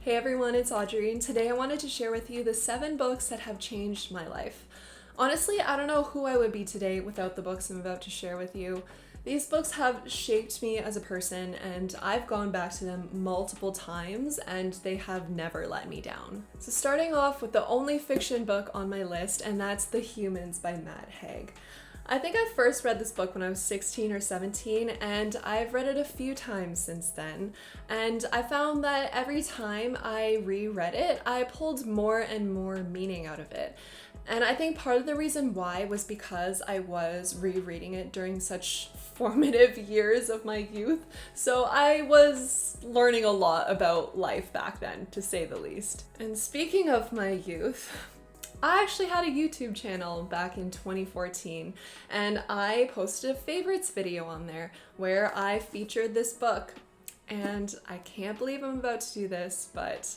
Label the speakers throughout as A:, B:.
A: Hey everyone, it's Audrey, and today I wanted to share with you the 7 books that have changed my life. Honestly, I don't know who I would be today without the books I'm about to share with you. These books have shaped me as a person, and I've gone back to them multiple times, and they have never let me down. So starting off with the only fiction book on my list, and that's The Humans by Haig. I think I first read this book when I was 16 or 17, and I've read it a few times since then, and I found that every time I reread it, I pulled more and more meaning out of it. And I think part of the reason why was because I was rereading it during such formative years of my youth, so I was learning a lot about life back then, to say the least. And speaking of my youth, I actually had a YouTube channel back in 2014, and I posted a favorites video on there where I featured this book. And I can't believe I'm about to do this, but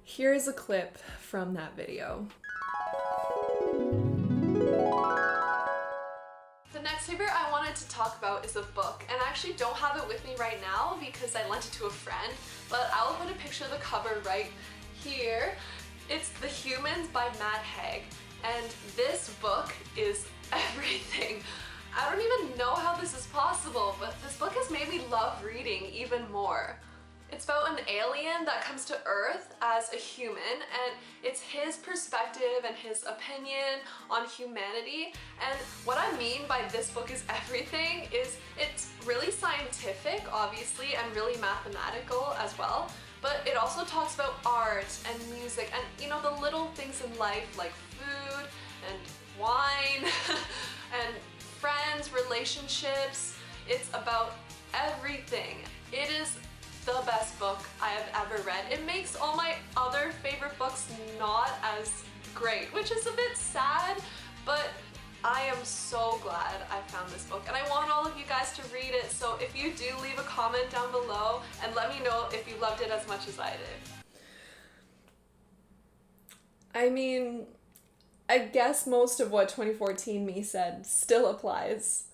A: here's a clip from that video. The next favorite I wanted to talk about is a book, and I actually don't have it with me right now because I lent it to a friend, but I'll put a picture of the cover right here. It's The Humans by Haig, and this book is everything. I don't even know how this is possible, but this book has made me love reading even more. It's about an alien that comes to Earth as a human, and it's his perspective and his opinion on humanity. And what I mean by this book is everything is it's really scientific, obviously, and really mathematical as well. But it also talks about art and music and, you know, the little things in life like food and wine and friends, relationships. It's about everything. It is the best book I have ever read. It makes all my other favorite books not as great, which is a bit sad, but I am so glad I found this book, and I want all of you guys to read it, so if you do, leave a comment down below and let me know if you loved it as much as I did. I mean, I guess most of what 2014 me said still applies,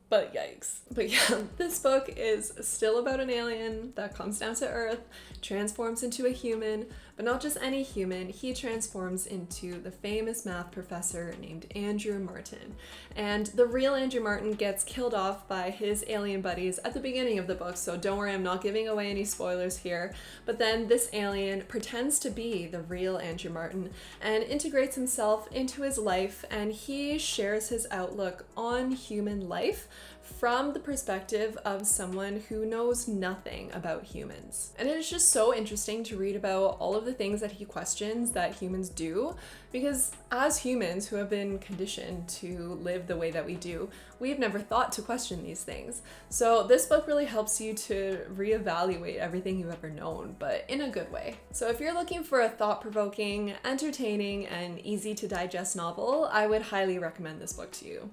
A: but yikes. But yeah, this book is still about an alien that comes down to Earth, transforms into a human, but not just any human. He transforms into the famous math professor named Andrew Martin. And the real Andrew Martin gets killed off by his alien buddies at the beginning of the book, so don't worry, I'm not giving away any spoilers here. But then this alien pretends to be the real Andrew Martin and integrates himself into his life, and he shares his outlook on human life from the perspective of someone who knows nothing about humans. And it is just so interesting to read about all of the things that he questions that humans do, because as humans who have been conditioned to live the way that we do, we've never thought to question these things. So this book really helps you to reevaluate everything you've ever known, but in a good way. So if you're looking for a thought-provoking, entertaining, and easy to digest novel, I would highly recommend this book to you.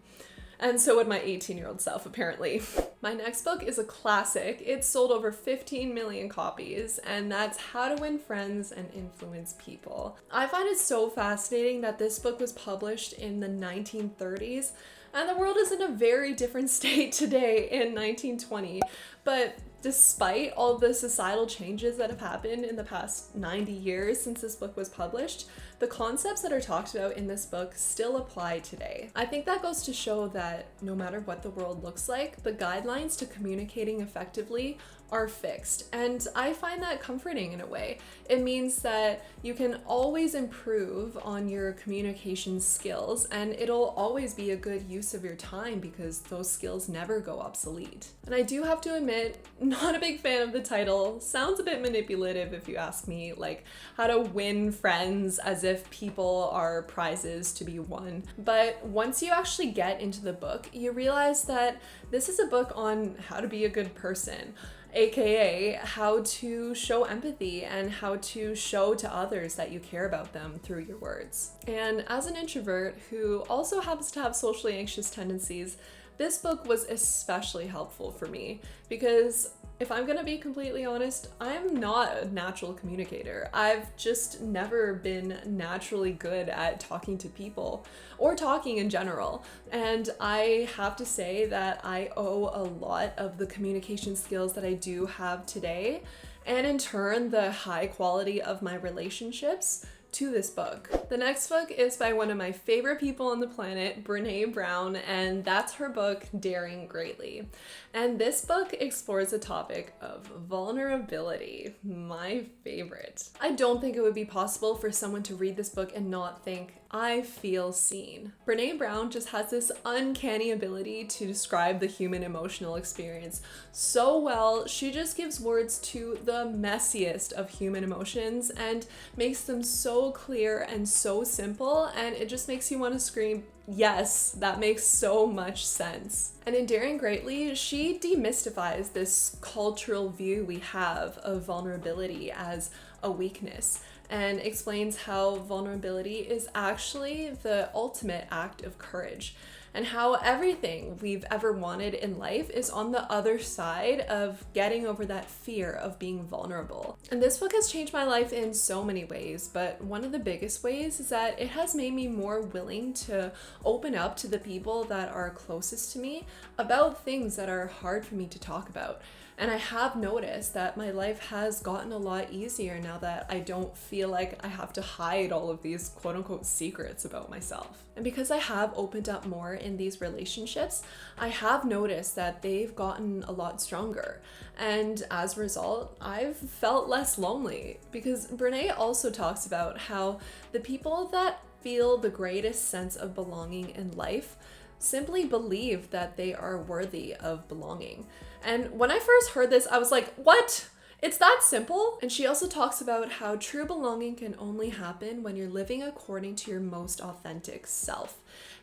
A: And so would my 18-year-old self, apparently. My next book is a classic. It's sold over 15 million copies, and that's How to Win Friends and Influence People. I find it so fascinating that this book was published in the 1930s, and the world is in a very different state today in 1920. But despite all the societal changes that have happened in the past 90 years since this book was published, the concepts that are talked about in this book still apply today. I think that goes to show that no matter what the world looks like, the guidelines to communicating effectively are fixed. And I find that comforting in a way. It means that you can always improve on your communication skills, and it'll always be a good use of your time because those skills never go obsolete. And I do have to admit, not a big fan of the title. Sounds a bit manipulative if you ask me, like how to win friends as if people are prizes to be won. But once you actually get into the book, you realize that this is a book on how to be a good person, aka how to show empathy and how to show to others that you care about them through your words. And as an introvert who also happens to have socially anxious tendencies, this book was especially helpful for me because if I'm gonna be completely honest, I'm not a natural communicator. I've just never been naturally good at talking to people or talking in general. And I have to say that I owe a lot of the communication skills that I do have today and in turn, the high quality of my relationships to this book. The next book is by one of my favorite people on the planet, Brene Brown, and that's her book, Daring Greatly. And this book explores the topic of vulnerability, my favorite. I don't think it would be possible for someone to read this book and not think, I feel seen. Brene Brown just has this uncanny ability to describe the human emotional experience so well. She just gives words to the messiest of human emotions and makes them so clear and so simple, and it just makes you want to scream, yes, that makes so much sense. And in Daring Greatly, she demystifies this cultural view we have of vulnerability as a weakness, and explains how vulnerability is actually the ultimate act of courage, and how everything we've ever wanted in life is on the other side of getting over that fear of being vulnerable. And this book has changed my life in so many ways, but one of the biggest ways is that it has made me more willing to open up to the people that are closest to me about things that are hard for me to talk about. And I have noticed that my life has gotten a lot easier now that I don't feel like I have to hide all of these quote unquote secrets about myself. And because I have opened up more in these relationships, I have noticed that they've gotten a lot stronger. And as a result, I've felt less lonely, because Brene also talks about how the people that feel the greatest sense of belonging in life simply believe that they are worthy of belonging. And when I first heard this, I was like, what? It's that simple? And she also talks about how true belonging can only happen when you're living according to your most authentic self.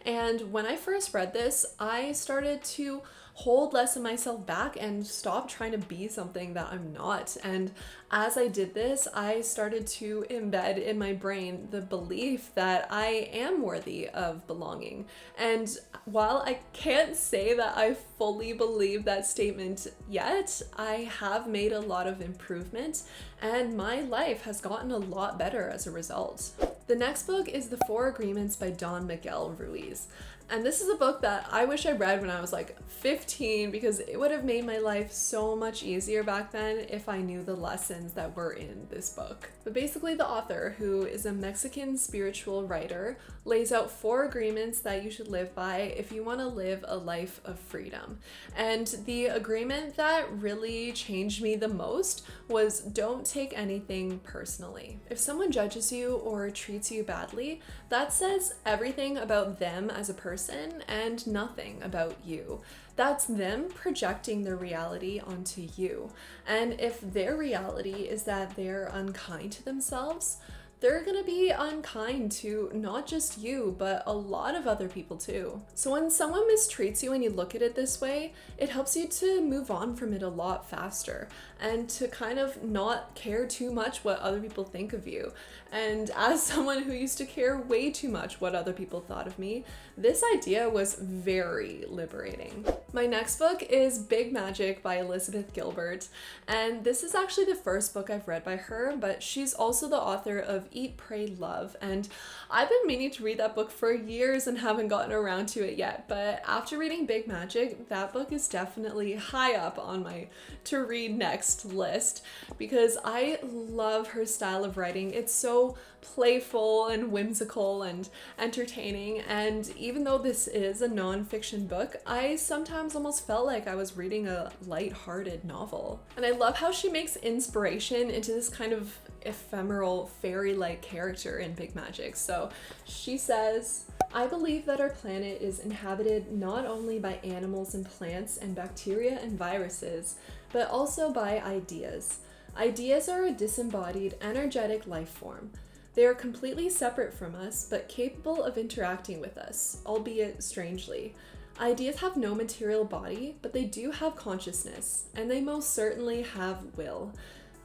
A: And when I first read this, I started to hold less of myself back and stop trying to be something that I'm not. And as I did this, I started to embed in my brain the belief that I am worthy of belonging. And while I can't say that I fully believe that statement yet, I have made a lot of improvement, and my life has gotten a lot better as a result. The next book is The Four Agreements by Miguel Ruiz. And this is a book that I wish I read when I was like 15, because it would have made my life so much easier back then if I knew the lessons that were in this book. But basically, the author, who is a Mexican spiritual writer, lays out 4 agreements that you should live by if you want to live a life of freedom. And the agreement that really changed me the most was don't take anything personally. If someone judges you or treats you badly, that says everything about them as a person and nothing about you. That's them projecting their reality onto you. And if their reality is that they're unkind to themselves, they're gonna be unkind to not just you, but a lot of other people too. So when someone mistreats you and you look at it this way, it helps you to move on from it a lot faster and to kind of not care too much what other people think of you. And as someone who used to care way too much what other people thought of me, this idea was very liberating. My next book is Big Magic by Elizabeth Gilbert, and this is actually the first book I've read by her, but she's also the author of Eat, Pray, Love, and I've been meaning to read that book for years and haven't gotten around to it yet, but after reading Big Magic, that book is definitely high up on my to read next list, because I love her style of writing. It's so playful and whimsical and entertaining, and even though this is a non-fiction book, I sometimes almost felt like I was reading a light-hearted novel. And I love how she makes inspiration into this kind of ephemeral fairy-like character in Big Magic. So she says, I believe that our planet is inhabited not only by animals and plants and bacteria and viruses, but also by ideas. Ideas are a disembodied, energetic life form. They are completely separate from us, but capable of interacting with us, albeit strangely. Ideas have no material body, but they do have consciousness, and they most certainly have will.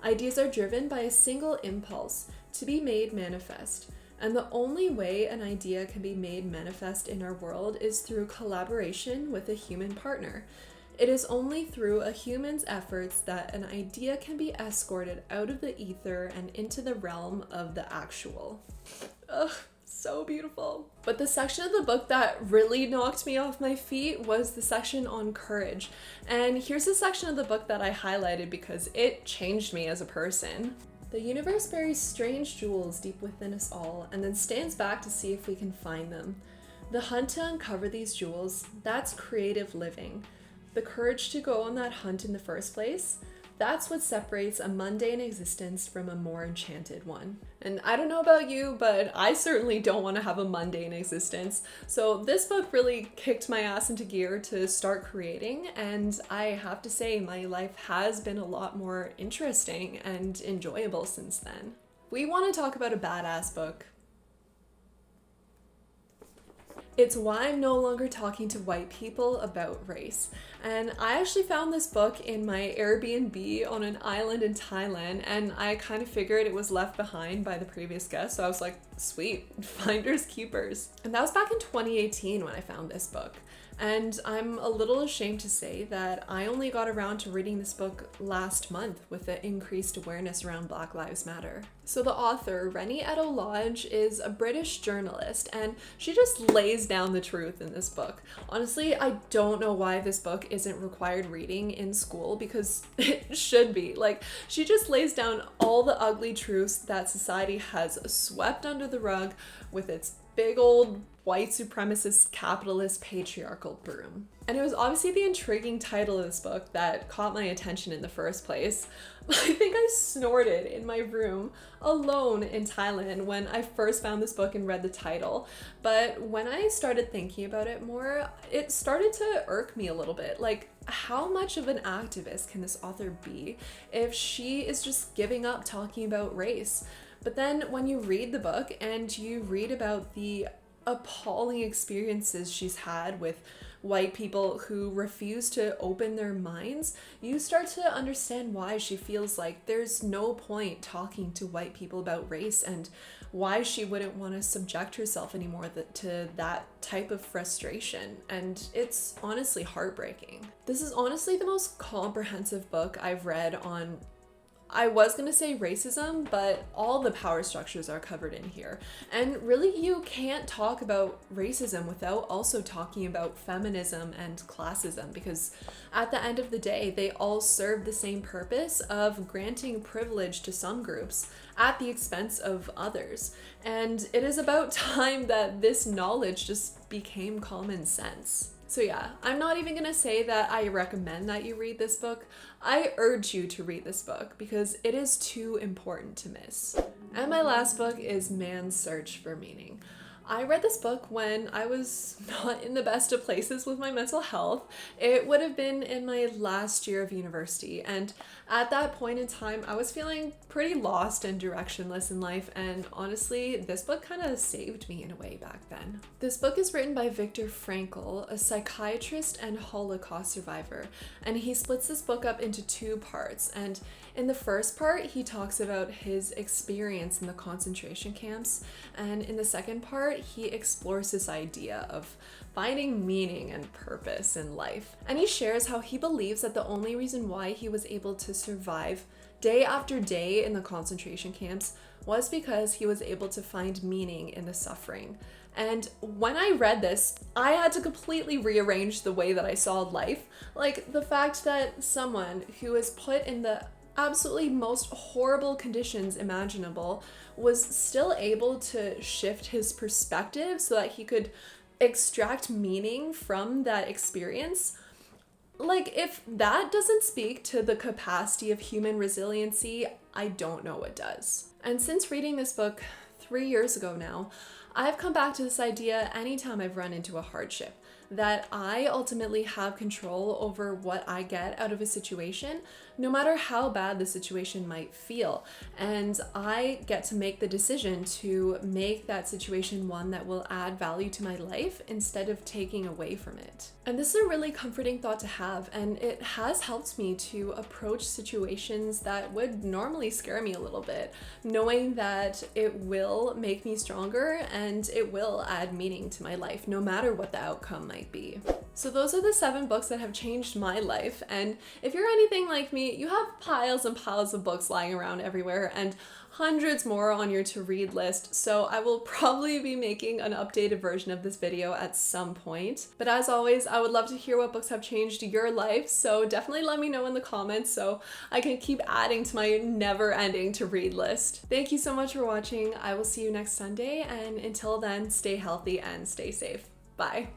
A: Ideas are driven by a single impulse, to be made manifest. And the only way an idea can be made manifest in our world is through collaboration with a human partner. It is only through a human's efforts that an idea can be escorted out of the ether and into the realm of the actual. Ugh, so beautiful. But the section of the book that really knocked me off my feet was the section on courage. And here's a section of the book that I highlighted because it changed me as a person. The universe buries strange jewels deep within us all and then stands back to see if we can find them. The hunt to uncover these jewels, that's creative living. The courage to go on that hunt in the first place, that's what separates a mundane existence from a more enchanted one. And I don't know about you, but I certainly don't want to have a mundane existence. So this book really kicked my ass into gear to start creating, and I have to say my life has been a lot more interesting and enjoyable since then. We want to talk about a badass book. It's Why I'm No Longer Talking to White People About Race. And I actually found this book in my Airbnb on an island in Thailand, and I kind of figured it was left behind by the previous guest, so I was like, sweet, finders keepers. And that was back in 2018 when I found this book. And I'm a little ashamed to say that I only got around to reading this book last month with the increased awareness around Black Lives Matter. So the author, Reni Eddo is a British journalist, and she just lays down the truth in this book. Honestly, I don't know why this book isn't required reading in school, because it should be. Like, she just lays down all the ugly truths that society has swept under the rug with its big old white supremacist capitalist patriarchal broom. And it was obviously the intriguing title of this book that caught my attention in the first place. I think I snorted in my room alone in Thailand when I first found this book and read the title. But when I started thinking about it more, it started to irk me a little bit. Like, how much of an activist can this author be if she is just giving up talking about race? But then when you read the book and you read about the appalling experiences she's had with white people who refuse to open their minds, you start to understand why she feels like there's no point talking to white people about race and why she wouldn't want to subject herself anymore to that type of frustration. And it's honestly heartbreaking. This is honestly the most comprehensive book I've read on, I was going to say racism, but all the power structures are covered in here. And really, you can't talk about racism without also talking about feminism and classism, because at the end of the day, they all serve the same purpose of granting privilege to some groups at the expense of others. And it is about time that this knowledge just became common sense. So yeah, I'm not even gonna say that I recommend that you read this book. I urge you to read this book because it is too important to miss. And my last book is Man's Search for Meaning. I read this book when I was not in the best of places with my mental health. It would have been in my last year of university, and at that point in time, I was feeling pretty lost and directionless in life, and honestly, this book kind of saved me in a way back then. This book is written by Viktor Frankl, a psychiatrist and Holocaust survivor, and he splits this book up into two parts. And in the first part, he talks about his experience in the concentration camps, and in the second part, he explores this idea of finding meaning and purpose in life. And he shares how he believes that the only reason why he was able to survive day after day in the concentration camps was because he was able to find meaning in the suffering. And when I read this, I had to completely rearrange the way that I saw life. Like, the fact that someone who is put in the absolutely most horrible conditions imaginable was still able to shift his perspective so that he could extract meaning from that experience. Like, if that doesn't speak to the capacity of human resiliency, I don't know what does. And since reading this book 3 years ago now, I've come back to this idea anytime I've run into a hardship, that I ultimately have control over what I get out of a situation, no matter how bad the situation might feel. And I get to make the decision to make that situation one that will add value to my life instead of taking away from it. And this is a really comforting thought to have, and it has helped me to approach situations that would normally scare me a little bit, knowing that it will make me stronger and it will add meaning to my life, no matter what the outcome might be. So those are the 7 books that have changed my life, and if you're anything like me, me, you have piles and piles of books lying around everywhere and hundreds more on your to-read list, so I will probably be making an updated version of this video at some point. But as always, I would love to hear what books have changed your life, so definitely let me know in the comments so I can keep adding to my never-ending to-read list. Thank you so much for watching. I will see you next Sunday, and until then, stay healthy and stay safe. Bye.